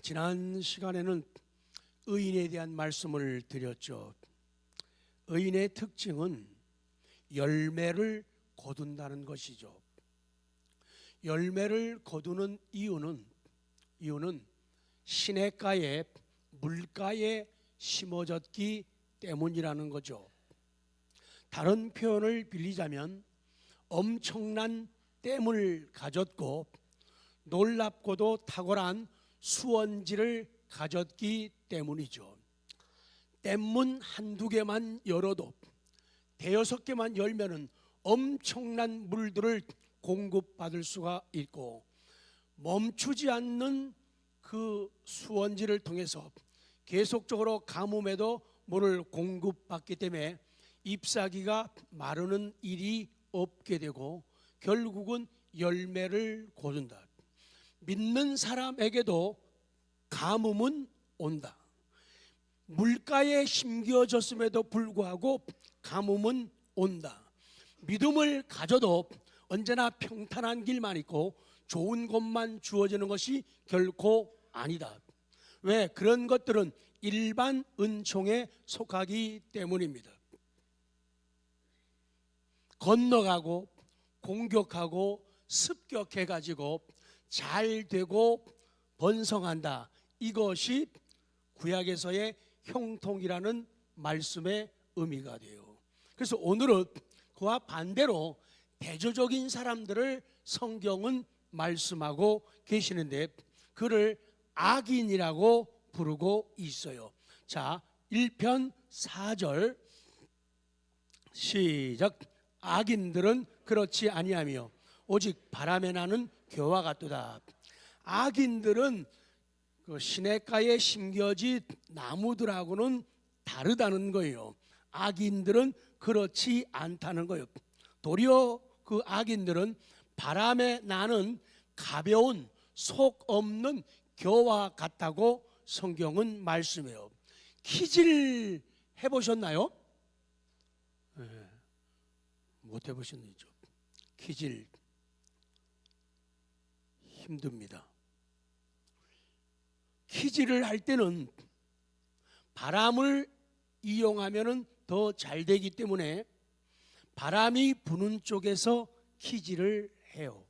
지난 시간에는 의인에 대한 말씀을 드렸죠. 의인의 특징은 열매를 거둔다는 것이죠. 열매를 거두는 이유는 시냇가에 물가에 심어졌기 때문이라는 거죠. 다른 표현을 빌리자면 엄청난 댐을 가졌고 놀랍고도 탁월한 수원지를 가졌기 때문이죠. 댐문 한두 개만 열어도 대여섯 개만 열면은 엄청난 물들을 공급받을 수가 있고, 멈추지 않는 그 수원지를 통해서 계속적으로 가뭄에도 물을 공급받기 때문에 잎사귀가 마르는 일이 없게 되고 결국은 열매를 거둔다. 믿는 사람에게도 가뭄은 온다. 물가에 심겨졌음에도 불구하고 가뭄은 온다. 믿음을 가져도 언제나 평탄한 길만 있고 좋은 것만 주어지는 것이 결코 아니다. 왜? 그런 것들은 일반 은총에 속하기 때문입니다. 건너가고 공격하고 습격해가지고 잘 되고 번성한다. 이것이 구약에서의 형통이라는 말씀의 의미가 돼요. 그래서 오늘은 그와 반대로 대조적인 사람들을 성경은 말씀하고 계시는데 그를 악인이라고 부르고 있어요. 자, 1편 4절 시작. 악인들은 그렇지 아니하며 오직 바람에 나는 겨와 같도다. 악인들은 그 시냇가에 심겨진 나무들하고는 다르다는 거예요. 악인들은 그렇지 않다는 거예요. 도리어 그 악인들은 바람에 나는 가벼운 속 없는 겨와 같다고 성경은 말씀해요. 키질 해보셨나요? 네, 못 해보셨죠. 키질 힘듭니다. 키질을 할 때는 바람을 이용하면 더 잘 되기 때문에 바람이 부는 쪽에서 키질을 해요.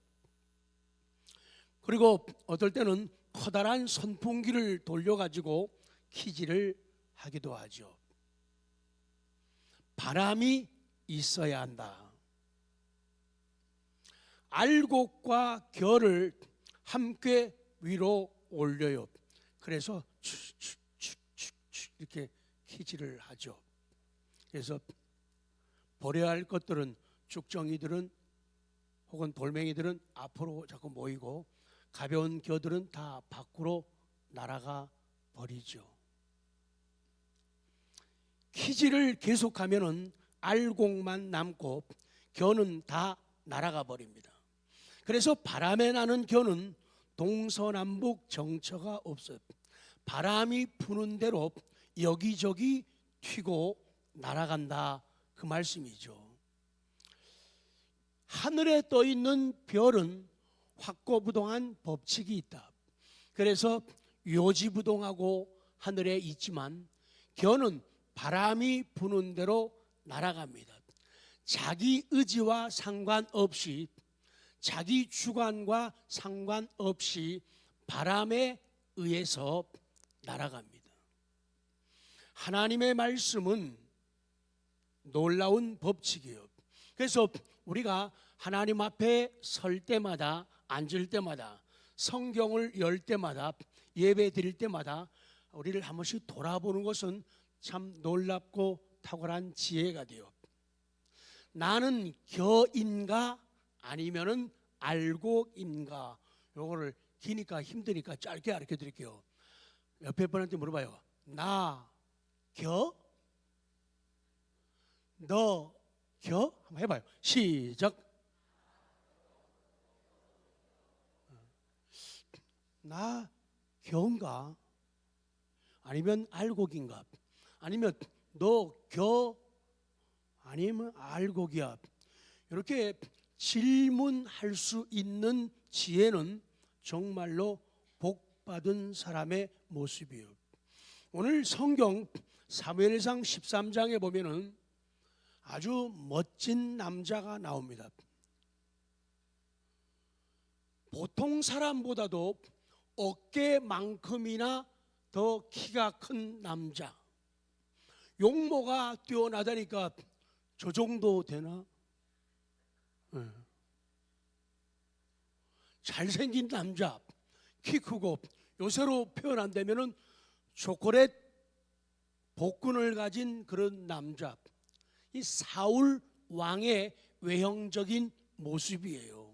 그리고 어떨 때는 커다란 선풍기를 돌려가지고 키질을 하기도 하죠. 바람이 있어야 한다. 알곡과 결을 함께 위로 올려요. 그래서 축축축축 이렇게 키질을 하죠. 그래서 버려야 할 것들은 쭉정이들은 혹은 돌멩이들은 앞으로 자꾸 모이고 가벼운 겨들은 다 밖으로 날아가 버리죠. 키질을 계속하면은 알곡만 남고 겨는 다 날아가 버립니다. 그래서 바람에 나는 겨는 동서남북 정처가 없어요. 바람이 부는 대로 여기저기 튀고 날아간다, 그 말씀이죠. 하늘에 떠 있는 별은 확고부동한 법칙이 있다. 그래서 요지부동하고 하늘에 있지만 겨는 바람이 부는 대로 날아갑니다. 자기 의지와 상관없이, 자기 주관과 상관없이 바람에 의해서 날아갑니다. 하나님의 말씀은 놀라운 법칙이에요. 그래서 우리가 하나님 앞에 설 때마다, 앉을 때마다, 성경을 열 때마다, 예배 드릴 때마다 우리를 한 번씩 돌아보는 것은 참 놀랍고 탁월한 지혜가 돼요. 나는 겨인가 아니면은 알곡인가? 요거를 기니까 힘드니까 짧게 가르쳐 드릴게요. 옆에 분한테 물어봐요. 나 겨? 너 겨? 한번 해봐요. 시작. 나 겨인가? 아니면 알곡인가? 아니면 너 겨? 아니면 알곡이야? 이렇게 질문할 수 있는 지혜는 정말로 복 축복받은 사람의 모습이에요. 오늘 성경 사무엘상 13장에 보면은 아주 멋진 남자가 나옵니다. 보통 사람보다도 어깨만큼이나 더 키가 큰 남자. 용모가 뛰어나다니까 저 정도 되나? 네. 잘생긴 남자, 키 크고, 요새로 표현한다면은 초콜릿 복근을 가진 그런 남자. 이 사울 왕의 외형적인 모습이에요.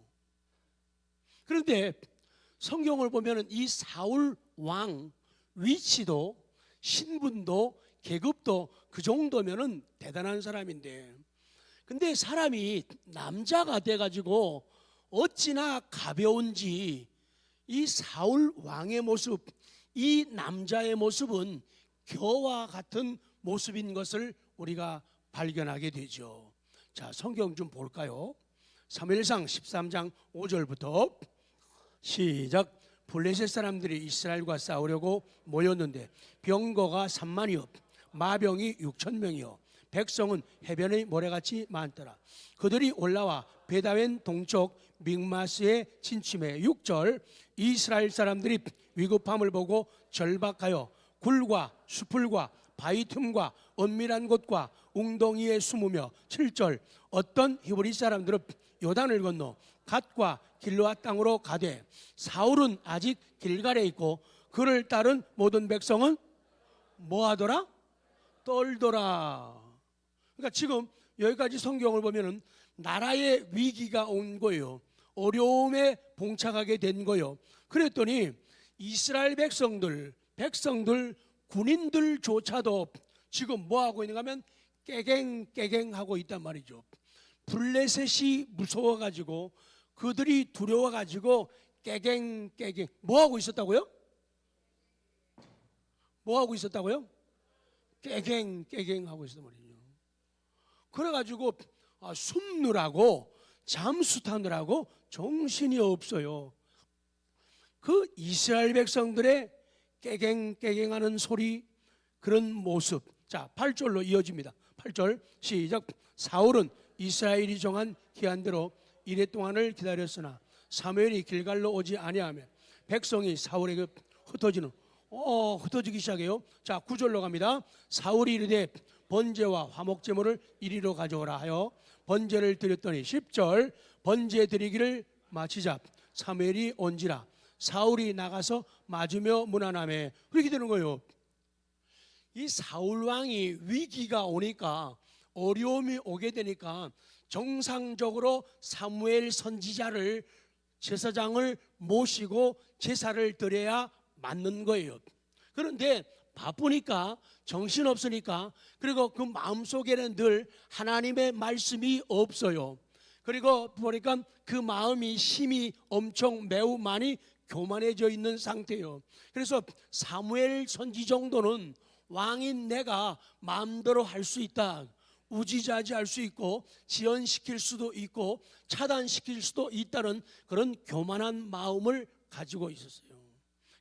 그런데 성경을 보면은 이 사울 왕 위치도 신분도 계급도 그 정도면은 대단한 사람인데, 근데 사람이 남자가 돼가지고 어찌나 가벼운지 이 사울 왕의 모습, 이 남자의 모습은 겨와 같은 모습인 것을 우리가 발견하게 되죠. 자, 성경 좀 볼까요? 사무엘상 13장 5절부터 시작. 블레셋 사람들이 이스라엘과 싸우려고 모였는데 병거가 3만이요 마병이 6,000명이요 백성은 해변의 모래같이 많더라. 그들이 올라와 베다웬 동쪽 믹마스에 진침해 6절. 이스라엘 사람들이 위급함을 보고 절박하여 굴과 수풀과 바위 틈과 은밀한 곳과 웅덩이에 숨으며 7절. 어떤 히브리 사람들은 요단을 건너 갓과 길르앗 땅으로 가되 사울은 아직 길갈에 있고 그를 따른 모든 백성은 뭐하더라? 떨더라. 그러니까 지금 여기까지 성경을 보면은 나라의 위기가 온 거예요. 어려움에 봉착하게 된 거예요. 그랬더니 이스라엘 백성들 군인들조차도 지금 뭐 하고 있는가 하면 깨갱 하고 있단 말이죠. 블레셋이 무서워가지고 그들이 두려워가지고 깨갱 뭐 하고 있었다고요? 뭐 하고 있었다고요? 깨갱 하고 있었단 말이죠. 그래가지고 숨느라고 잠수 타느라고 정신이 없어요. 그 이스라엘 백성들의 깨갱하는 소리, 그런 모습. 자, 8절로 이어집니다. 8절 시작. 사울은 이스라엘이 정한 기한대로 이레 동안을 기다렸으나 사무엘이 길갈로 오지 아니하며 백성이 사울에게 흩어지기 시작해요. 자, 9절로 갑니다. 사울이 이르되 번제와 화목제물을 이리로 가져오라 하여 번제를 드렸더니 10절. 번제 드리기를 마치자 사무엘이 온지라 사울이 나가서 맞으며 문안하매. 그렇게 되는 거예요. 이 사울 왕이 위기가 오니까, 어려움이 오게 되니까 정상적으로 사무엘 선지자를, 제사장을 모시고 제사를 드려야 맞는 거예요. 그런데 바쁘니까, 정신없으니까, 그리고 그 마음속에는 늘 하나님의 말씀이 없어요. 그리고 보니까 그 마음이 힘이 엄청 매우 많이 교만해져 있는 상태예요. 그래서 사무엘 선지 정도는 왕인 내가 마음대로 할 수 있다, 우지자지할 수 있고 지연시킬 수도 있고 차단시킬 수도 있다는 그런 교만한 마음을 가지고 있었어요.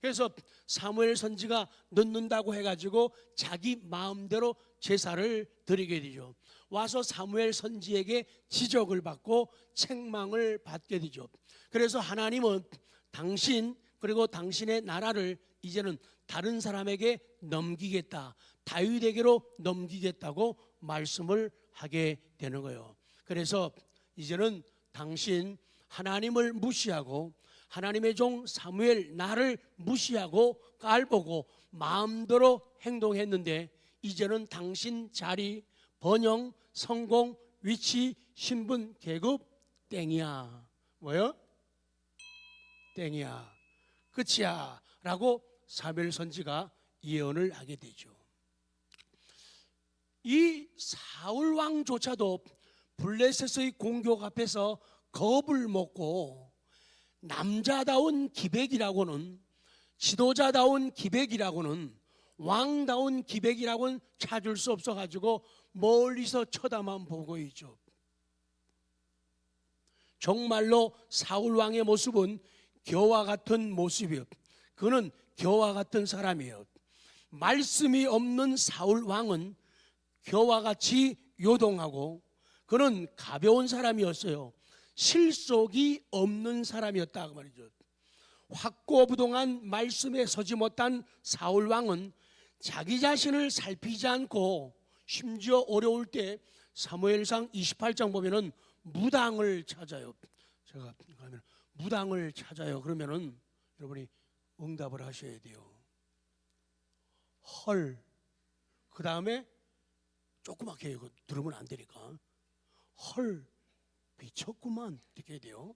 그래서 사무엘 선지가 늦는다고 해가지고 자기 마음대로 제사를 드리게 되죠. 와서 사무엘 선지에게 지적을 받고 책망을 받게 되죠. 그래서 하나님은 당신 그리고 당신의 나라를 이제는 다른 사람에게 넘기겠다, 다윗에게로 넘기겠다고 말씀을 하게 되는 거예요. 그래서 이제는 당신 하나님을 무시하고 하나님의 종 사무엘 나를 무시하고 깔보고 마음대로 행동했는데 이제는 당신 자리, 번영, 성공, 위치, 신분, 계급 땡이야. 뭐요? 땡이야. 끝이야 라고 사무엘 선지가 예언을 하게 되죠. 이 사울 왕조차도 블레셋의 공격 앞에서 겁을 먹고 남자다운 기백이라고는, 지도자다운 기백이라고는, 왕다운 기백이라고는 찾을 수 없어가지고 멀리서 쳐다만 보고 있죠. 정말로 사울 왕의 모습은 겨와 같은 모습이요. 그는 겨와 같은 사람이에요. 말씀이 없는 사울 왕은 겨와 같이 요동하고 그는 가벼운 사람이었어요. 실속이 없는 사람이었다 그 말이죠. 확고부동한 말씀에 서지 못한 사울 왕은 자기 자신을 살피지 않고 심지어 어려울 때 사무엘상 28장 보면은 무당을 찾아요. 제가 가면 무당을 찾아요. 그러면은 여러분이 응답을 하셔야 돼요. 헐. 그 다음에 조그맣게 이거 들으면 안 되니까 헐 미쳤구만 이렇게 해야 돼요.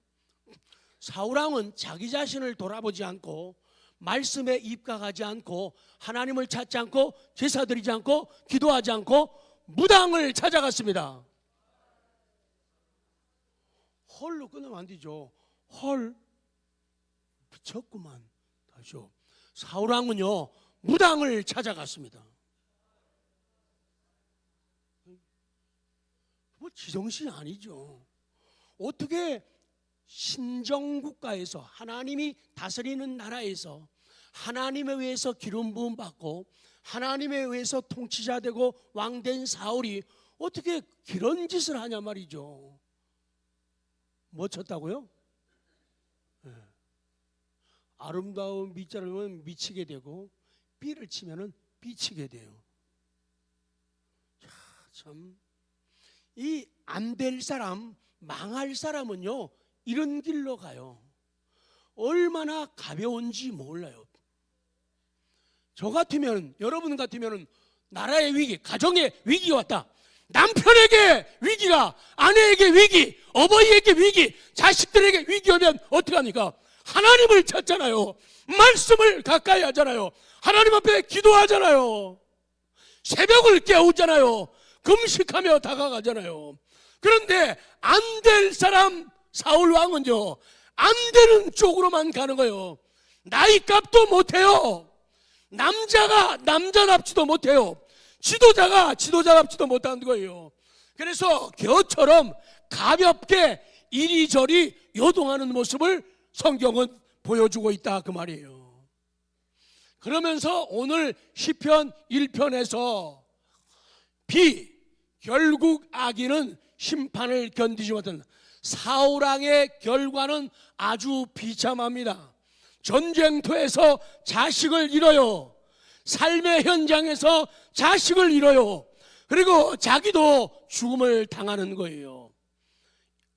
사울왕은 자기 자신을 돌아보지 않고 말씀에 입각하지 않고 하나님을 찾지 않고 제사 드리지 않고 기도하지 않고 무당을 찾아갔습니다. 헐로 끝나면 안 되죠. 헐 미쳤구만. 다시요. 사울왕은요 무당을 찾아갔습니다. 뭐 지정신이 아니죠. 어떻게 신정국가에서 하나님이 다스리는 나라에서 하나님에 의해서 기름 부음 받고 하나님에 의해서 통치자 되고 왕된 사울이 어떻게 그런 짓을 하냐 말이죠. 뭐 쳤다고요? 네. 아름다운 미자를 미치게 되고 삐를 치면은 삐치게 돼요. 참 이 안 될 사람, 망할 사람은요 이런 길로 가요. 얼마나 가벼운지 몰라요. 저 같으면, 여러분 같으면 나라의 위기, 가정의 위기가 왔다. 남편에게 위기가, 아내에게 위기, 어버이에게 위기, 자식들에게 위기 오면 어떻게 합니까? 하나님을 찾잖아요. 말씀을 가까이 하잖아요. 하나님 앞에 기도하잖아요. 새벽을 깨우잖아요. 금식하며 다가가잖아요. 그런데 안 될 사람 사울 왕은요 안 되는 쪽으로만 가는 거예요. 나이값도 못해요. 남자가 남자답지도 못해요. 지도자가 지도자답지도 못하는 거예요. 그래서 겨처럼 가볍게 이리저리 요동하는 모습을 성경은 보여주고 있다 그 말이에요. 그러면서 오늘 시편 1편에서 결국 악인은 심판을 견디지 못한다. 사울왕의 결과는 아주 비참합니다. 전쟁터에서 자식을 잃어요. 삶의 현장에서 자식을 잃어요. 그리고 자기도 죽음을 당하는 거예요.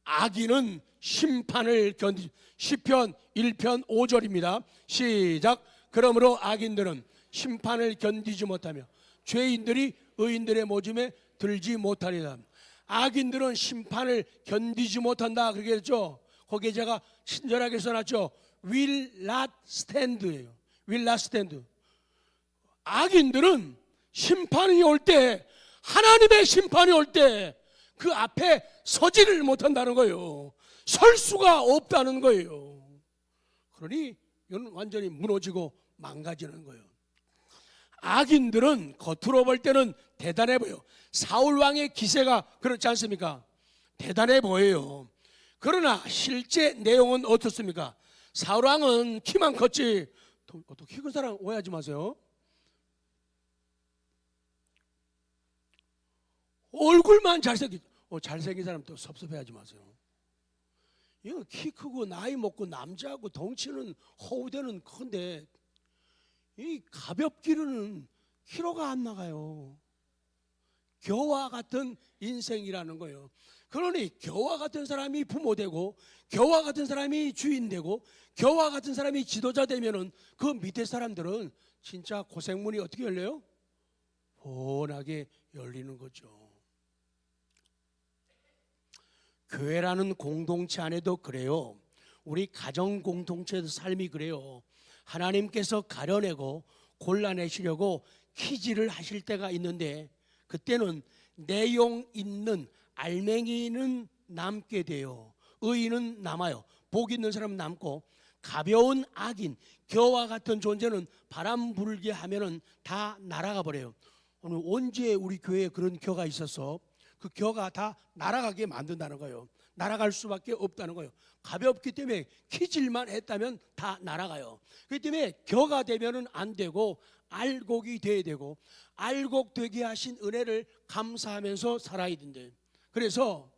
악인은 심판을 견디. 시편 1편 5절입니다. 시작. 그러므로 악인들은 심판을 견디지 못하며 죄인들이 의인들의 모짐에 들지 못하리라. 악인들은 심판을 견디지 못한다 그렇게 했죠. 거기에 제가 친절하게 써놨죠. will not stand예요. will not stand. 악인들은 심판이 올 때, 하나님의 심판이 올 때 그 앞에 서지를 못한다는 거예요. 설 수가 없다는 거예요. 그러니 이건 완전히 무너지고 망가지는 거예요. 악인들은 겉으로 볼 때는 대단해 보여. 사울 왕의 기세가 그렇지 않습니까? 대단해 보여요. 그러나 실제 내용은 어떻습니까? 사울 왕은 키만 컸지, 또 키 큰 사람 오해하지 마세요. 얼굴만 잘생긴 사람 또 섭섭해하지 마세요. 이거 키 크고 나이 먹고 남자하고 덩치는 허우대는 큰데 이 가볍기로는 키로가 안 나가요. 겨와 같은 인생이라는 거예요. 그러니 겨와 같은 사람이 부모 되고 겨와 같은 사람이 주인 되고 겨와 같은 사람이 지도자 되면은 그 밑에 사람들은 진짜 고생문이 어떻게 열려요? 훤하게 열리는 거죠. 교회라는 공동체 안에도 그래요. 우리 가정 공동체의 삶이 그래요. 하나님께서 가려내고 골라내시려고 퀴즈를 하실 때가 있는데 그때는 내용 있는 알맹이는 남게 돼요. 의인은 남아요. 복 있는 사람은 남고 가벼운 악인, 겨와 같은 존재는 바람 불게 하면은 다 날아가 버려요. 오늘 언제 우리 교회에 그런 겨가 있어서 그 겨가 다 날아가게 만든다는 거예요. 날아갈 수밖에 없다는 거예요. 가볍기 때문에 키질만 했다면 다 날아가요. 그렇기 때문에 겨가 되면은 안 되고 알곡이 돼야 되고, 알곡 되게 하신 은혜를 감사하면서 살아야 된대. 그래서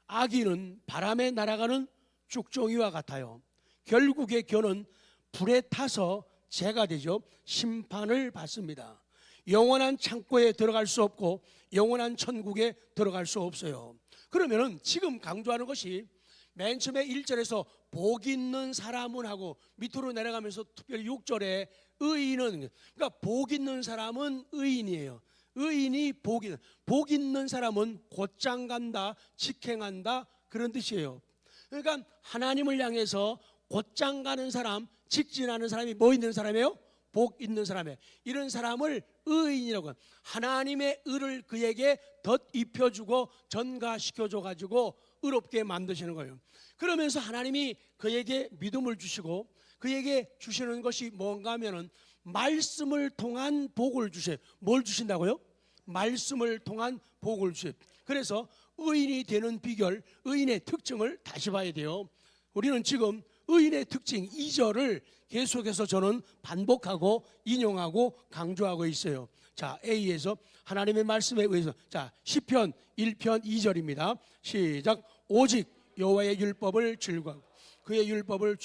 아기는 바람에 날아가는 쭉종이와 같아요. 결국에 겨는 불에 타서 재가 되죠. 심판을 받습니다. 영원한 창고에 들어갈 수 없고 영원한 천국에 들어갈 수 없어요. 그러면은 지금 강조하는 것이 맨 처음에 1절에서 복 있는 사람은 하고 밑으로 내려가면서 특별히 6절에 의인은, 그러니까 복 있는 사람은 의인이에요. 의인이 복 있는 사람은 곧장 간다, 직행한다, 그런 뜻이에요. 그러니까 하나님을 향해서 곧장 가는 사람, 직진하는 사람이 뭐 있는 사람이에요? 복 있는 사람이에요. 이런 사람을 의인이라고 해요. 하나님의 의를 그에게 덧입혀주고 전가시켜줘 가지고 의롭게 만드시는 거예요. 그러면서 하나님이 그에게 믿음을 주시고 그에게 주시는 것이 뭔가 하면은 말씀을 통한 복을 주세요. 뭘 주신다고요? 말씀을 통한 복을 주세요. 그래서 의인이 되는 비결, 의인의 특징을 다시 봐야 돼요. 우리는 지금 의인의 특징 2절을 계속해서 저는 반복하고 인용하고 강조하고 있어요. 자, A에서 하나님의 말씀에 의해서, 자, 시편 1편 2절입니다. 시작. 오직 여호와의 율법을 즐거워하고 그의 율법을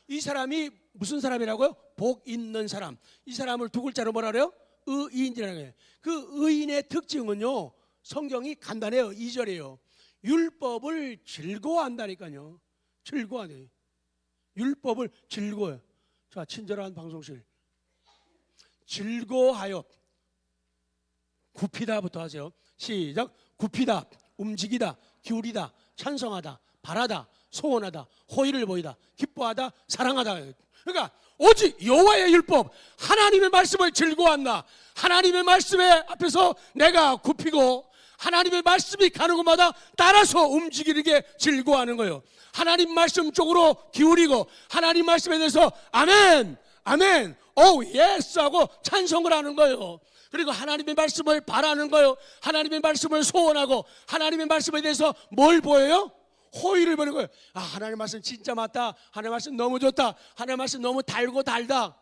이 사람이 무슨 사람이라고요? 복 있는 사람. 이 사람을 두 글자로 뭐라 그래요? 의인이라는 거예요. 그 의인의 특징은요, 성경이 간단해요. 2절이에요. 율법을 즐거워한다니까요. 즐거워하네. 율법을 즐거워요. 자, 친절한 방송실. 즐거워하여. 굽히다부터 하세요. 시작. 굽히다, 움직이다, 기울이다, 찬성하다, 바라다, 소원하다, 호의를 보이다, 기뻐하다, 사랑하다. 그러니까 오직 여호와의 율법, 하나님의 말씀을 즐거워한다. 하나님의 말씀에 앞에서 내가 굽히고 하나님의 말씀이 가는 곳마다 따라서 움직이는 게 즐거워하는 거예요. 하나님 말씀 쪽으로 기울이고 하나님 말씀에 대해서 아멘, 아멘, 오 예스 하고 찬송을 하는 거예요. 그리고 하나님의 말씀을 바라는 거예요. 하나님의 말씀을 소원하고 하나님의 말씀에 대해서 뭘 보여요? 호의를 보는 거예요. 아, 하나님의 말씀 진짜 맞다. 하나님의 말씀 너무 좋다. 하나님의 말씀 너무 달고 달다.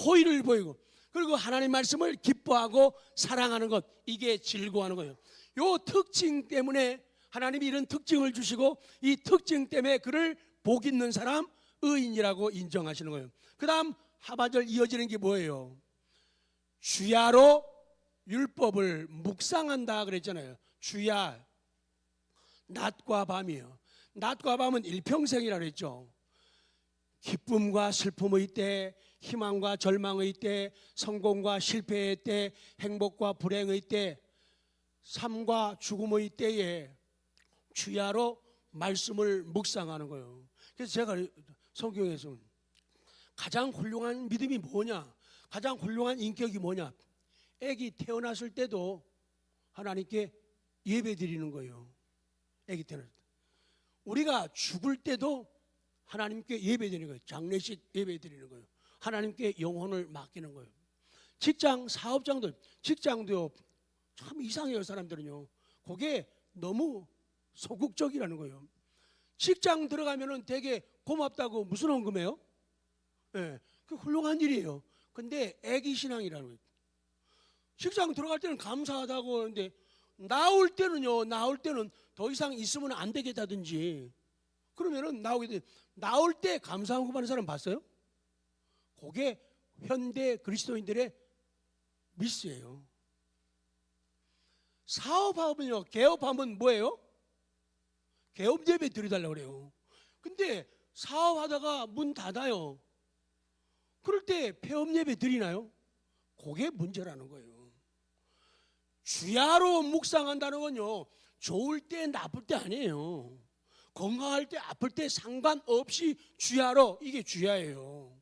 호의를 보이고, 그리고 하나님의 말씀을 기뻐하고 사랑하는 것, 이게 즐거워하는 거예요. 이 특징 때문에 하나님이 이런 특징을 주시고 이 특징 때문에 그를 복 있는 사람, 의인이라고 인정하시는 거예요. 그 다음 하반절 이어지는 게 뭐예요? 주야로 율법을 묵상한다 그랬잖아요. 주야, 낮과 밤이에요. 낮과 밤은 일평생이라고 그랬죠. 기쁨과 슬픔의 때, 희망과 절망의 때, 성공과 실패의 때, 행복과 불행의 때, 삶과 죽음의 때에 주야로 말씀을 묵상하는 거예요. 그래서 제가 성경에서 가장 훌륭한 믿음이 뭐냐, 가장 훌륭한 인격이 뭐냐, 애기 태어났을 때도 하나님께 예배 드리는 거예요. 애기 태어났을 때. 우리가 죽을 때도 하나님께 예배 드리는 거예요. 장례식 예배 드리는 거예요. 하나님께 영혼을 맡기는 거예요. 직장 사업장도, 직장도요, 참 이상해요. 사람들은요, 그게 너무 소극적이라는 거예요. 직장 들어가면은 되게 고맙다고 무슨 헌금해요? 네, 그 훌륭한 일이에요. 근데 애기 신앙이라는 거예요. 직장 들어갈 때는 감사하다고 하는데 나올 때는요, 나올 때는 더 이상 있으면 안 되겠다든지 그러면은 나오게 돼. 나올 때 감사 헌금하는 사람 봤어요? 그게 현대 그리스도인들의 미스예요. 사업하면요, 개업하면 뭐예요? 개업 예배 드려달라고 그래요. 근데 사업하다가 문 닫아요. 그럴 때 폐업 예배 드리나요? 그게 문제라는 거예요. 주야로 묵상한다는 건요, 좋을 때 나쁠 때 아니에요. 건강할 때 아플 때 상관없이 주야로, 이게 주야예요.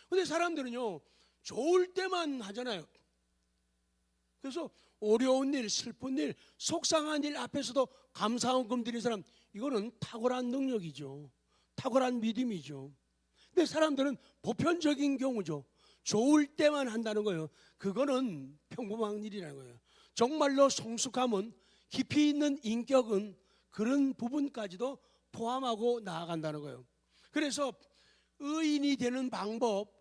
근데 사람들은요, 좋을 때만 하잖아요. 그래서 어려운 일, 슬픈 일, 속상한 일 앞에서도 감사헌금 드리는 사람, 이거는 탁월한 능력이죠. 탁월한 믿음이죠. 근데 사람들은 보편적인 경우죠. 좋을 때만 한다는 거예요. 그거는 평범한 일이라는 거예요. 정말로 성숙함은 깊이 있는 인격은 그런 부분까지도 포함하고 나아간다는 거예요. 그래서 의인이 되는 방법,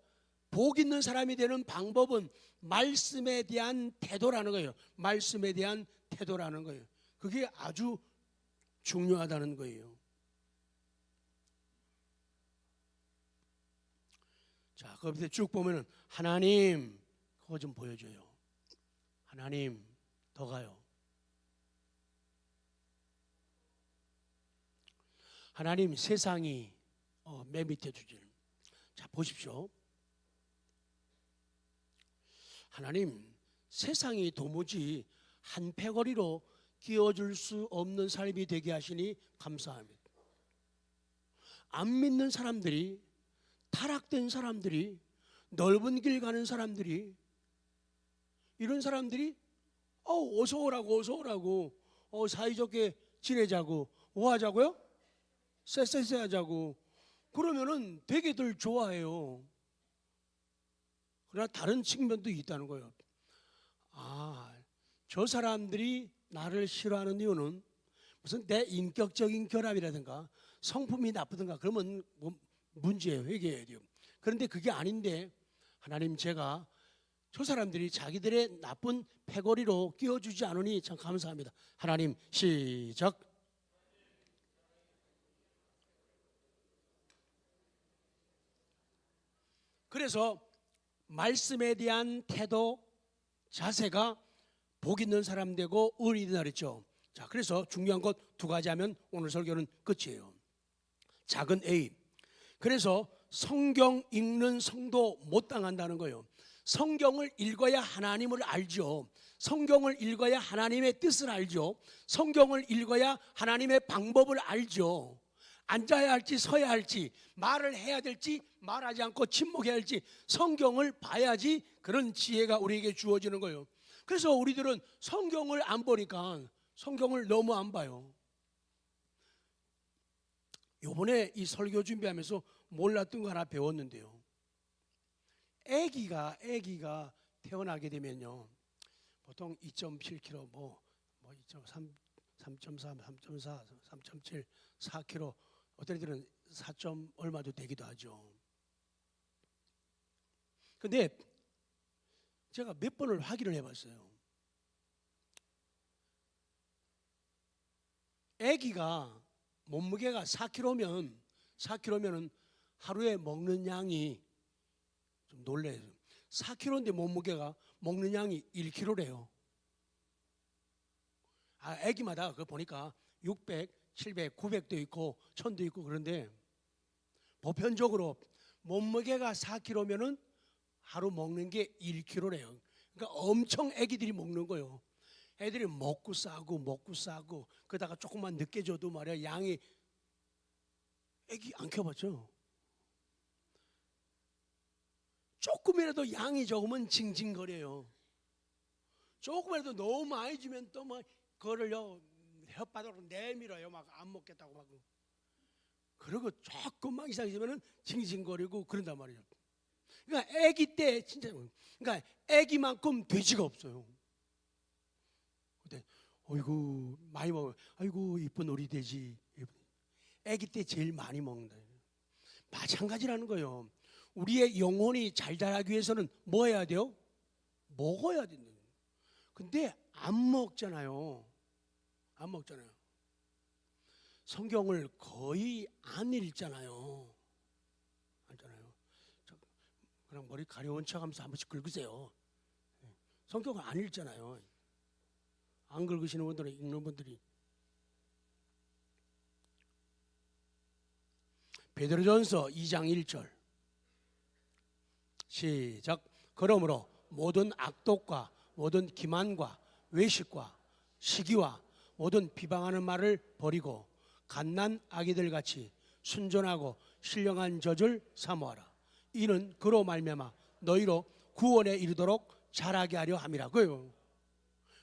복 있는 사람이 되는 방법은 말씀에 대한 태도라는 거예요. 말씀에 대한 태도라는 거예요. 그게 아주 중요하다는 거예요. 자, 그 밑에 쭉 보면은 하나님, 그거 좀 보여줘요. 하나님, 더 가요. 하나님, 세상이 맨 밑에 두 줄. 자, 보십시오. 하나님, 세상이 도무지 한 패거리로 끼워줄 수 없는 삶이 되게 하시니 감사합니다. 안 믿는 사람들이, 타락된 사람들이, 넓은 길 가는 사람들이, 이런 사람들이 어서 오라고 사이좋게 지내자고, 뭐 하자고요? 쎄쎄쎄 하자고. 그러면은 되게들 좋아해요. 그러나 다른 측면도 있다는 거예요. 저 사람들이 나를 싫어하는 이유는 무슨 내 인격적인 결함이라든가 성품이 나쁘든가 그러면 문제예요. 회개해야 돼요. 그런데 그게 아닌데 하나님, 제가 저 사람들이 자기들의 나쁜 패거리로 끼워주지 않으니 참 감사합니다. 하나님, 시작. 그래서 말씀에 대한 태도, 자세가 복 있는 사람 되고 의인이 되다 그랬죠. 자, 그래서 중요한 것 두 가지 하면 오늘 설교는 끝이에요. 작은 A. 그래서 성경 읽는 성도 못 당한다는 거예요. 성경을 읽어야 하나님을 알죠. 성경을 읽어야 하나님의 뜻을 알죠. 성경을 읽어야 하나님의 방법을 알죠. 앉아야 할지 서야 할지, 말을 해야 될지 말하지 않고 침묵해야 할지 성경을 봐야지 그런 지혜가 우리에게 주어지는 거예요. 그래서 우리들은 성경을 안 보니까 성경을 너무 안 봐요. 요번에 이 설교 준비하면서 몰랐던 거 하나 배웠는데요. 아기가 태어나게 되면요, 보통 2.7kg, 2.3, 3.3, 3.4, 3.7, 4kg, 어떤 애들은 4. 얼마도 되기도 하죠. 근데 제가 몇 번을 확인을 해봤어요. 아기가 몸무게가 4kg면 하루에 먹는 양이 좀 놀래요. 4kg인데 몸무게가 먹는 양이 1kg래요. 아기마다 그거 보니까 600, 700, 900도 있고 1000도 있고 그런데 보편적으로 몸무게가 4kg면은 하루 먹는 게 1kg래요. 그러니까 엄청 아기들이 먹는 거예요. 애들이 먹고 싸고 그러다가 조금만 늦게 줘도 말이야 양이, 애기 안 키워봤죠? 조금이라도 양이 적으면 징징거려요. 조금이라도 너무 많이 주면 또 막 그거를요 혓바닥으로 내밀어요. 막 안 먹겠다고 막. 그리고 조금만 이상해지면은 징징거리고 그런단 말이에요. 그러니까 아기 때 진짜, 그러니까 아기만큼 돼지가 없어요. 근데 어이구 많이 먹어요. 아이고 이쁜 우리 돼지. 아기 때 제일 많이 먹는다. 마찬가지라는 거예요. 우리의 영혼이 잘 자라기 위해서는 뭐 해야 돼요? 먹어야 된다. 근데 안 먹잖아요. 안 먹잖아요. 성경을 거의 안 읽잖아요. 그냥 머리 가려운 척하면서 한 번씩 긁으세요. 성경을 안 읽잖아요. 안 긁으시는 분들은 읽는 분들이. 베드로전서 2장 1절 시작. 그러므로 모든 악독과 모든 기만과 외식과 시기와 모든 비방하는 말을 버리고 갓난 아기들 같이 순전하고 신령한 젖을 사모하라. 이는 그로 말미암아 너희로 구원에 이르도록 자라게 하려 함이라고요.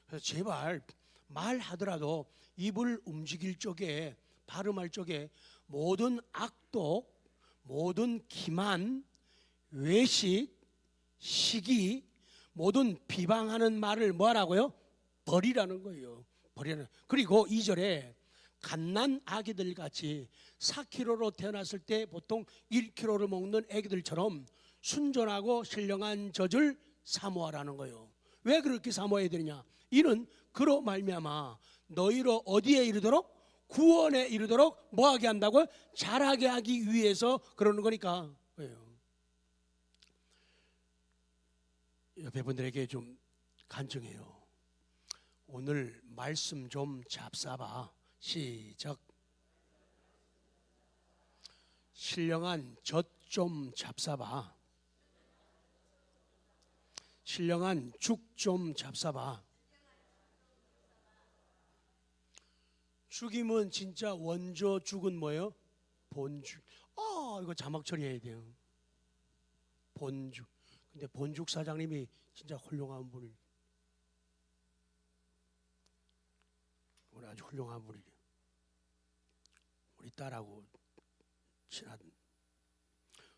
그래서 제발 말하더라도 입을 움직일 적에, 발음할 적에 모든 악독, 모든 기만, 외식, 시기, 모든 비방하는 말을 뭐하라고요? 버리라는 거예요. 버리라는. 그리고 2절에 갓난 아기들 같이 4kg로 태어났을 때 보통 1kg를 먹는 아기들처럼 순전하고 신령한 젖을 사모하라는 거예요. 왜 그렇게 사모해야 되느냐? 이는 그로 말미암아 너희로 어디에 이르도록? 구원에 이르도록 뭐하게 한다고요? 자라게 하기 위해서 그러는 거니까. 옆에 분들에게 좀 간증해요. 오늘 말씀 좀 잡사봐. 시작. 신령한 젖 좀 잡사봐. 신령한 죽 좀 잡사봐. 죽이면 진짜 원조 죽은 뭐예요? 본죽. 이거 자막 처리해야 돼요. 본죽. 근데 본죽 사장님이 진짜 훌륭한 분이. 우리 아주 훌륭한 분이. 우리 딸하고 친한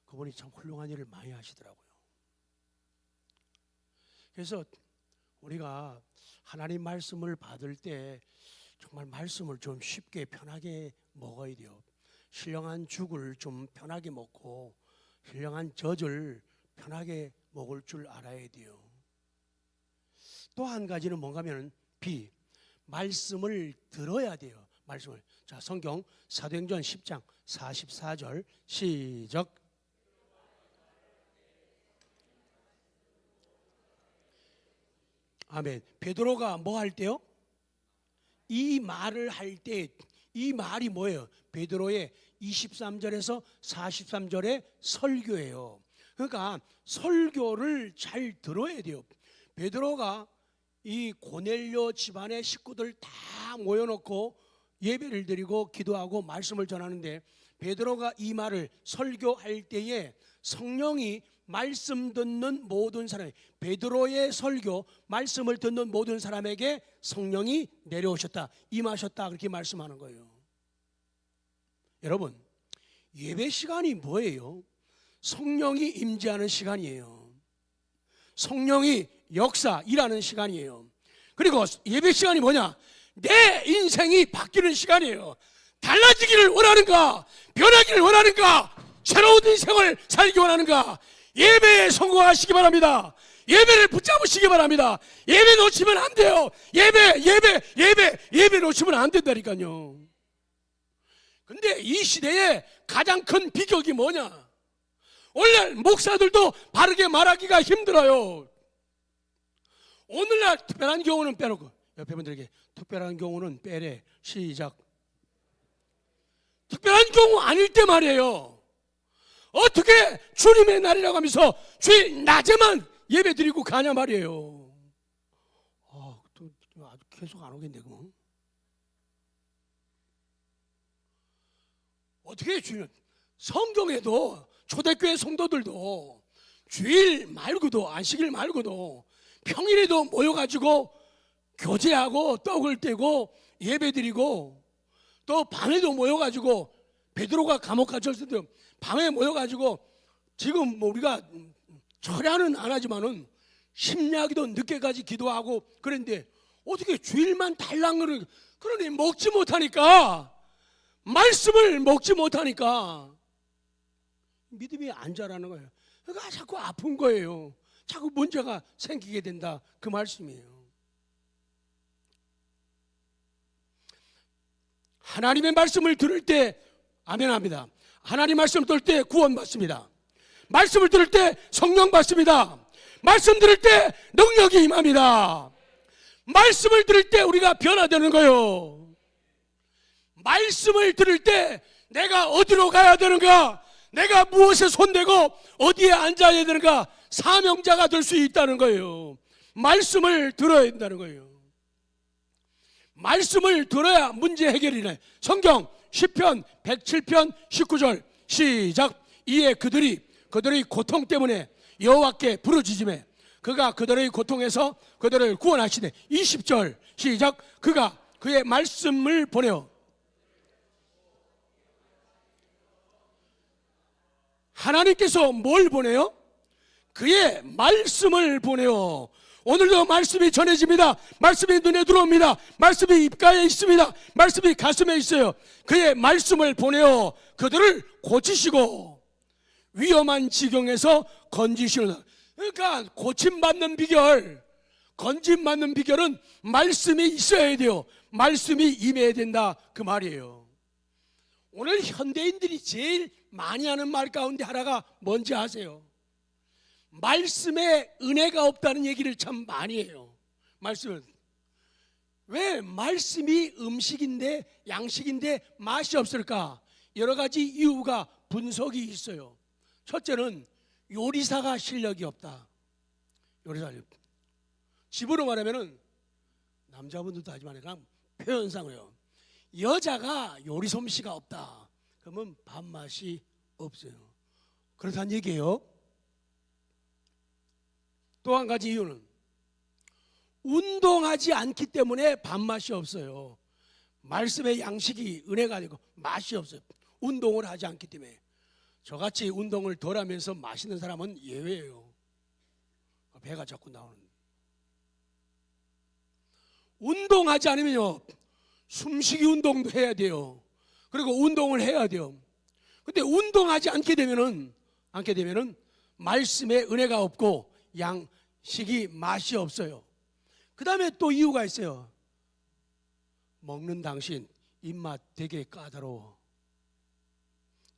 그분이 참 훌륭한 일을 많이 하시더라고요. 그래서 우리가 하나님 말씀을 받을 때 정말 말씀을 좀 쉽게 편하게 먹어야 돼요. 신령한 죽을 좀 편하게 먹고 신령한 젖을 편하게 먹을 줄 알아야 돼요. 또 한 가지는 뭔가 하면 말씀을 들어야 돼요. 말씀을. 자, 성경 사도행전 10장 44절 시작. 아멘. 베드로가 뭐 할 때요? 이 말을 할 때 이 말이 뭐예요? 베드로의 23절에서 43절의 설교예요. 그러니까 설교를 잘 들어야 돼요. 베드로가 이 고넬료 집안의 식구들 다 모여놓고 예배를 드리고 기도하고 말씀을 전하는데 베드로가 이 말을 설교할 때에 성령이 말씀 듣는 모든 사람, 베드로의 설교, 말씀을 듣는 모든 사람에게 성령이 내려오셨다, 임하셨다, 그렇게 말씀하는 거예요. 여러분, 예배 시간이 뭐예요? 성령이 임재하는 시간이에요. 성령이 역사, 일하는 시간이에요. 그리고 예배 시간이 뭐냐? 내 인생이 바뀌는 시간이에요. 달라지기를 원하는가? 변하기를 원하는가? 새로운 인생을 살기 원하는가? 예배에 성공하시기 바랍니다. 예배를 붙잡으시기 바랍니다. 예배 놓치면 안 돼요. 예배 놓치면 안 된다니까요. 근데 이 시대에 가장 큰 비극이 뭐냐? 오늘날 목사들도 바르게 말하기가 힘들어요. 오늘날 특별한 경우는 빼놓고, 옆에 분들에게 특별한 경우는 빼래. 시작. 특별한 경우 아닐 때 말이에요. 어떻게 주님의 날이라고 하면서 주일 낮에만 예배 드리고 가냐 말이에요. 또 아주 계속 안 오겠네. 그럼 어떻게 주님, 성경에도 초대교회 성도들도 주일 말고도, 안식일 말고도 평일에도 모여가지고 교제하고 떡을 떼고 예배 드리고, 또 밤에도 모여가지고 베드로가 감옥 갇혔을 때 밤에 모여가지고, 지금 뭐 우리가 철야는 안 하지만은 심야기도 늦게까지 기도하고 그런데 어떻게 주일만 달랑 그러니 먹지 못하니까, 말씀을 먹지 못하니까 믿음이 안 자라는 거예요. 그러니까 자꾸 아픈 거예요. 자꾸 문제가 생기게 된다, 그 말씀이에요. 하나님의 말씀을 들을 때 아멘합니다. 하나님 말씀 들을 때 구원받습니다. 말씀을 들을 때 성령 받습니다. 말씀 들을 때 능력이 임합니다. 말씀을 들을 때 우리가 변화되는 거예요. 말씀을 들을 때 내가 어디로 가야 되는가, 내가 무엇에 손대고 어디에 앉아야 되는가, 사명자가 될 수 있다는 거예요. 말씀을 들어야 된다는 거예요. 말씀을 들어야 문제 해결이네. 성경 시편 107편 19절 시작. 이에 그들이 고통 때문에 여호와께 부르짖으매 그가 그들의 고통에서 그들을 구원하시되. 20절 시작. 그가 그의 말씀을 보내어. 하나님께서 뭘 보내요? 그의 말씀을 보내어 오늘도 말씀이 전해집니다. 말씀이 눈에 들어옵니다. 말씀이 입가에 있습니다. 말씀이 가슴에 있어요. 그의 말씀을 보내어 그들을 고치시고 위험한 지경에서 건지시는. 그러니까 고침받는 비결, 건짐받는 비결은 말씀이 있어야 돼요. 말씀이 임해야 된다 그 말이에요. 오늘 현대인들이 제일 많이 하는 말 가운데 하나가 뭔지 아세요? 말씀에 은혜가 없다는 얘기를 참 많이 해요. 말씀은 왜 말씀이 음식인데 양식인데 맛이 없을까? 여러 가지 이유가 분석이 있어요. 첫째는 요리사가 실력이 없다. 요리사 집으로 말하면은 남자분들도 하지만 그냥 표현상으로요. 여자가 요리 솜씨가 없다. 그러면 밥맛이 없어요. 그렇다는 얘기예요. 또 한 가지 이유는 운동하지 않기 때문에 밥맛이 없어요. 말씀의 양식이 은혜가 되고 맛이 없어요. 운동을 하지 않기 때문에. 저같이 운동을 덜 하면서 마시는 사람은 예외예요. 배가 자꾸 나오는. 운동하지 않으면요, 숨쉬기 운동도 해야 돼요. 그리고 운동을 해야 돼요. 근데 운동하지 않게 되면은 말씀에 은혜가 없고 양식이 맛이 없어요. 그 다음에 또 이유가 있어요. 먹는 당신 입맛 되게 까다로워.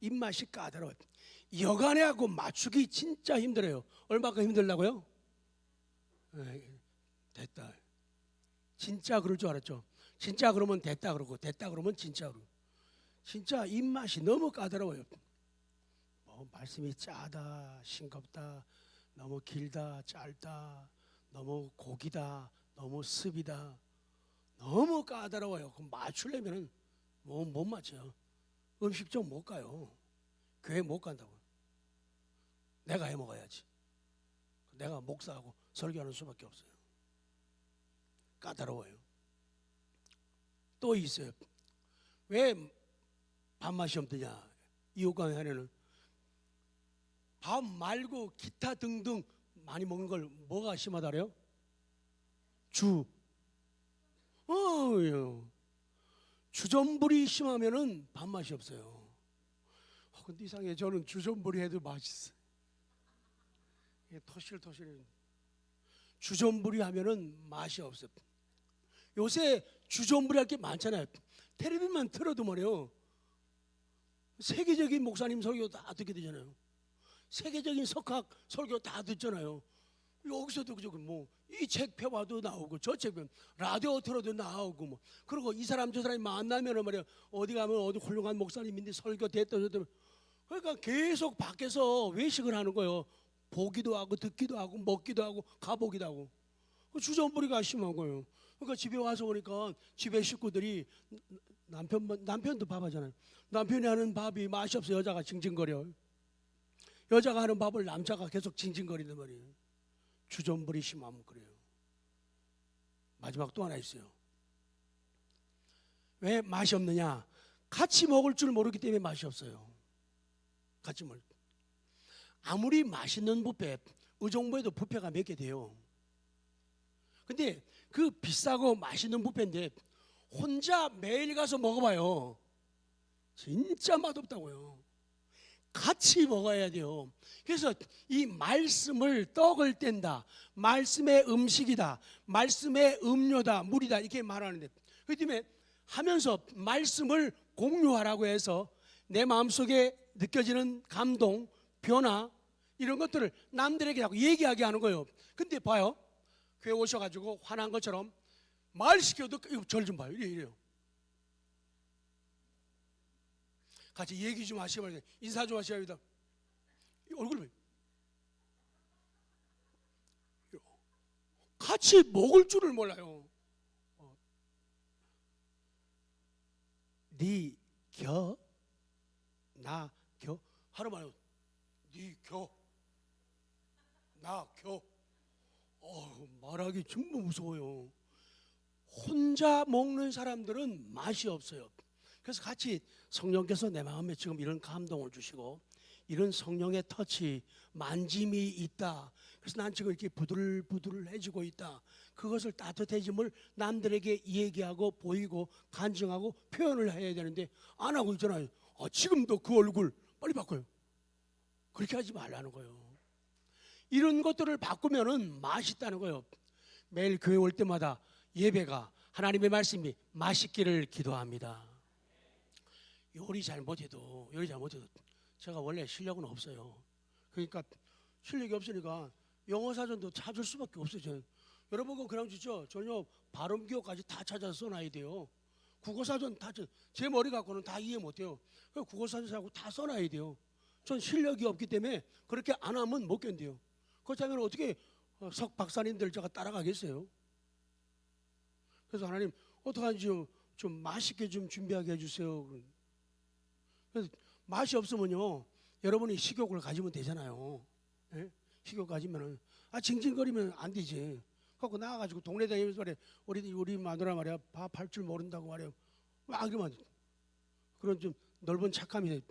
입맛이 까다로워. 여간해하고 맞추기 진짜 힘들어요. 얼마큼 힘들다고요? 됐다. 진짜 그럴 줄 알았죠. 진짜 그러면 됐다 그러고 됐다 그러면 진짜 그러고. 진짜 입맛이 너무 까다로워요. 말씀이 짜다 싱겁다 너무 길다 짧다 너무 고기다 너무 습이다 너무 까다로워요. 그럼 맞추려면 못 맞춰요. 음식점 못 가요. 교회 못 간다고. 내가 해 먹어야지. 내가 목사하고 설교하는 수밖에 없어요. 까다로워요. 또 있어요. 왜 밥맛이 없느냐? 이유 가운데 하나는 밥 말고 기타 등등 많이 먹는 걸 뭐가 심하다래요? 주전부리 심하면은 밥맛이 없어요. 근데 이상해. 저는 주전부리 해도 맛있어요. 토실토실. 주전부리 하면은 맛이 없어요. 요새 주전부리 할 게 많잖아요. 텔레비만 틀어도 말이에요. 세계적인 목사님 설교 다 듣게 되잖아요. 세계적인 석학 설교 다 듣잖아요. 여기서도 이 책 펴봐도 나오고 저 책 펴 라디오 틀어도 나오고 뭐. 그리고 이 사람 저 사람이 만나면 말이야 어디 가면 어디 훌륭한 목사님인데 설교 됐다 저다. 그러니까 계속 밖에서 외식을 하는 거예요. 보기도 하고 듣기도 하고 먹기도 하고 가보기도 하고. 주전부리가 심한 거예요. 그러니까 집에 와서 보니까 집에 식구들이 남편도 밥 하잖아요. 남편이 하는 밥이 맛이 없어. 여자가 징징거려. 여자가 하는 밥을 남자가 계속 징징거리는 말이에요. 주전부리 심하면 그래요. 마지막 또 하나 있어요. 왜 맛이 없느냐? 같이 먹을 줄 모르기 때문에 맛이 없어요. 같이 먹을. 아무리 맛있는 뷔페, 의정부에도 뷔페가 몇 개 돼요. 근데 그 비싸고 맛있는 뷔페인데 혼자 매일 가서 먹어봐요. 진짜 맛없다고요. 같이 먹어야 돼요. 그래서 이 말씀을 떡을 뗀다, 말씀의 음식이다, 말씀의 음료다, 물이다 이렇게 말하는데 그 때문에 하면서 말씀을 공유하라고 해서 내 마음속에 느껴지는 감동, 변화 이런 것들을 남들에게 자꾸 얘기하게 하는 거예요. 근데 봐요. 교회 오셔가지고 화난 것처럼 말 시켜도 절 좀 봐요. 이래요. 같이 얘기 좀 하시고 인사 좀 하셔야 합니다. 얼굴을 같이 먹을 줄을 몰라요. 니 겨, 나 겨 하루 만에 니 겨, 나 겨. 말하기 정말 무서워요. 혼자 먹는 사람들은 맛이 없어요. 그래서 같이 성령께서 내 마음에 지금 이런 감동을 주시고 이런 성령의 터치, 만짐이 있다. 그래서 난 지금 이렇게 부들부들해지고 있다. 그것을 따뜻해짐을 남들에게 얘기하고 보이고 간증하고 표현을 해야 되는데 안 하고 있잖아요. 지금도 그 얼굴 빨리 바꿔요. 그렇게 하지 말라는 거예요. 이런 것들을 바꾸면은 맛있다는 거예요. 매일 교회 올 때마다 예배가 하나님의 말씀이 맛있기를 기도합니다. 요리 잘못해도 제가 원래 실력은 없어요. 그러니까 실력이 없으니까 영어 사전도 찾을 수밖에 없어요. 여러분 그냥 주죠. 전혀 발음 기호까지 다 찾아서 써놔야 돼요. 국어 사전 다 제 머리 갖고는 다 이해 못해요. 국어 사전 하고 다 써놔야 돼요. 전 실력이 없기 때문에 그렇게 안 하면 못 견뎌요. 그렇다면 어떻게 석 박사님들 제가 따라가겠어요? 그래서 하나님 어떡하는지 좀 맛있게 좀 준비하게 해주세요. 그래서 맛이 없으면요 여러분이 식욕을 가지면 되잖아요. 예? 식욕 가지면은 징징거리면 안 되지. 갖고 나가가지고 동네 다니면서 말이야 우리 마누라 말이야 밥 할 줄 모른다고 말이야 막 이러면 그런 좀 넓은 착함이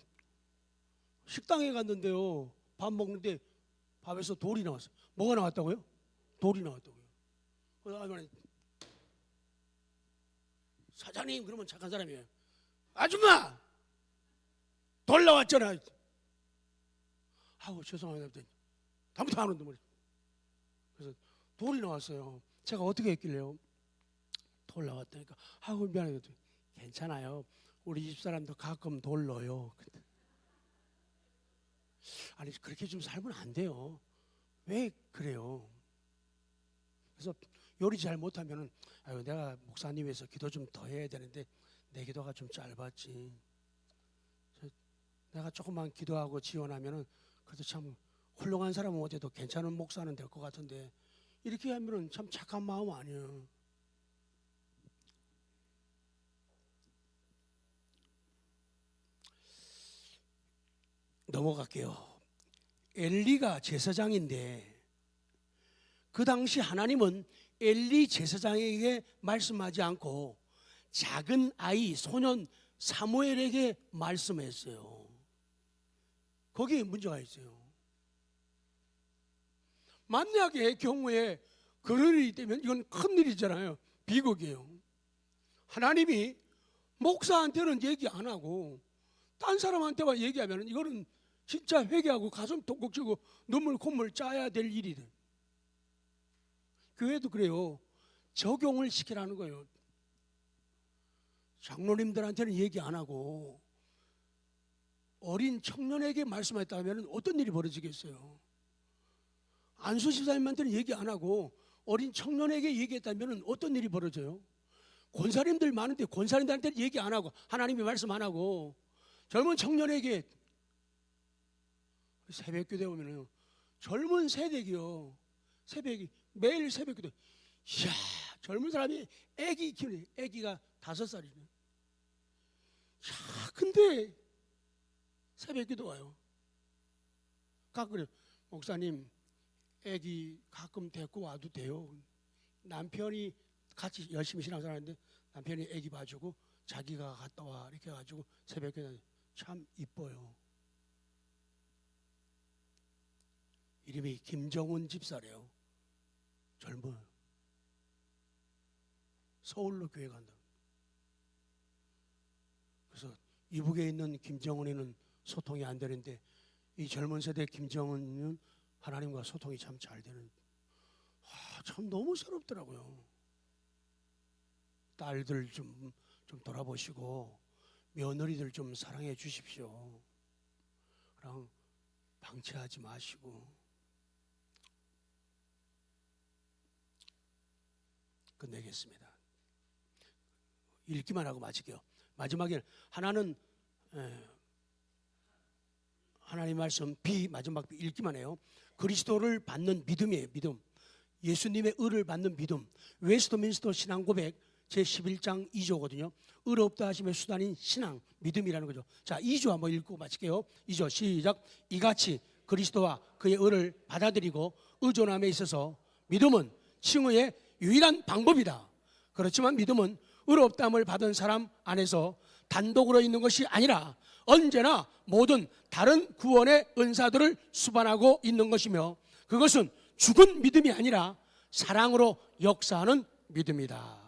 식당에 갔는데요 밥 먹는데 밥에서 돌이 나왔어. 뭐가 나왔다고요? 돌이 나왔다고요. 그래서 사장님 그러면 착한 사람이에요. 아줌마 돌 나왔잖아. 죄송합니다. 다음부터 안 온다 말이야. 그래서 돌이 나왔어요. 제가 어떻게 했길래요? 돌 나왔다니까 미안해요. 괜찮아요. 우리 집사람도 가끔 돌 넣어요. 아니 그렇게 좀 살면 안 돼요. 왜 그래요? 그래서 요리 잘 못하면은 내가 목사님에서 기도 좀 더 해야 되는데 내 기도가 좀 짧았지. 내가 조금만 기도하고 지원하면은 그래도 참 훌륭한 사람은 어때도 괜찮은 목사는 될 것 같은데 이렇게 하면은 참 착한 마음 아니에요. 넘어갈게요. 엘리가 제사장인데 그 당시 하나님은 엘리 제사장에게 말씀하지 않고 작은 아이 소년 사무엘에게 말씀했어요. 거기에 문제가 있어요. 만약의 경우에 그런 일이 되면 이건 큰일이잖아요. 비극이에요. 하나님이 목사한테는 얘기 안 하고 딴 사람한테만 얘기하면 이거는 진짜 회개하고 가슴 톡톡 쥐고 눈물 콧물 짜야 될 일이래. 교회도 그래요. 적용을 시키라는 거예요. 장로님들한테는 얘기 안 하고 어린 청년에게 말씀했다면 어떤 일이 벌어지겠어요? 안수 집사님한테는 얘기 안 하고 어린 청년에게 얘기했다면 어떤 일이 벌어져요? 권사님들 많은데 권사님들한테는 얘기 안 하고 하나님의 말씀 안 하고 젊은 청년에게 새벽기도에 오면은 젊은 세대기요. 새벽이 매일 새벽기도. 이야 젊은 사람이 애기 키우네. 애기가 5살이네. 야 근데 새벽기도 와요. 가끔 그래요. 목사님 애기 가끔 데리고 와도 돼요. 남편이 같이 열심히 신앙생활하는데 남편이 애기 봐주고 자기가 갔다 와 이렇게 해가지고 새벽기도 참 이뻐요. 이름이 김정훈 집사래요. 젊어요. 서울로 교회 간다. 그래서 이북에 있는 김정훈이는 소통이 안 되는데 이 젊은 세대 김정훈은 하나님과 소통이 참 잘 되는. 참 너무 새롭더라고요. 딸들 좀 돌아보시고 며느리들 좀 사랑해 주십시오. 그냥 방치하지 마시고. 끝내겠습니다. 읽기만 하고 마칠게요. 마지막에 하나는 하나님 말씀 마지막 읽기만 해요. 그리스도를 받는 믿음이에요. 믿음. 예수님의 의를 받는 믿음. 웨스트민스터 신앙고백 제11장 2조거든요. 의로 없다 하심의 수단인 신앙, 믿음이라는 거죠. 자, 2조 한번 읽고 마칠게요. 2조 시작. 이같이 그리스도와 그의 의를 받아들이고 의존함에 있어서 믿음은 칭의의 유일한 방법이다. 그렇지만 믿음은 의롭다함을 받은 사람 안에서 단독으로 있는 것이 아니라 언제나 모든 다른 구원의 은사들을 수반하고 있는 것이며, 그것은 죽은 믿음이 아니라 사랑으로 역사하는 믿음이다.